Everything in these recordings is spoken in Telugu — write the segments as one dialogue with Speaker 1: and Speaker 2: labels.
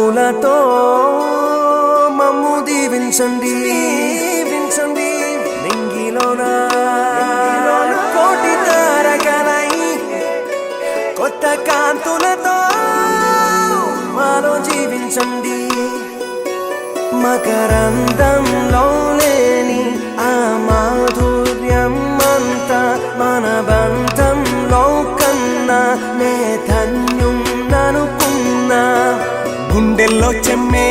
Speaker 1: నవ్వులతో మమ్ము దీవించండి నింగిలోన కోటి తారకలై కొత్త కాంతులతో మాలో జీవించండి మకరందంలో లేని ఆ మాధుర్యం అంతా మన బంధంలో కన్నా నే ధన్యున్ననుకున్నా గుండెల్లో చెమ్మే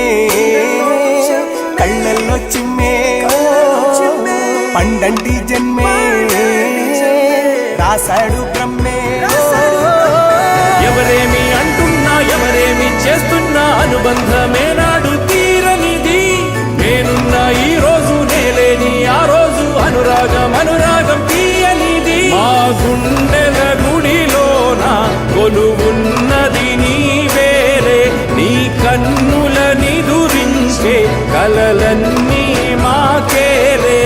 Speaker 1: కళ్ళల్లో చిమ్మే పండంటి జన్మే రాశాడు బ్రహ్మే
Speaker 2: ఎవరేమి అంటున్నా ఎవరేమి చేస్తున్నా అనుబంధమే నాడు తీరనిది నేనున్నా ఈ రోజు నేలేని ఆ రోజు అనురాగం తీయనిది మా గుండెల గుడిలోన కొలువున్నది నీ వేరే నీ కన్నుల నిదురించే కలలన్నీ మాకేరే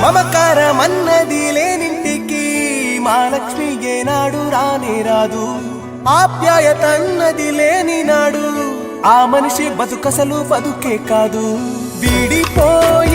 Speaker 1: మమకారమన్నది లేనింటికి మా లక్ష్మి ఏనాడు రానే రాదు ఆప్యాయతన్నది లేని నాడు ఆ మనిషి బతుకసలు బతుకే కాదు విడిపోయి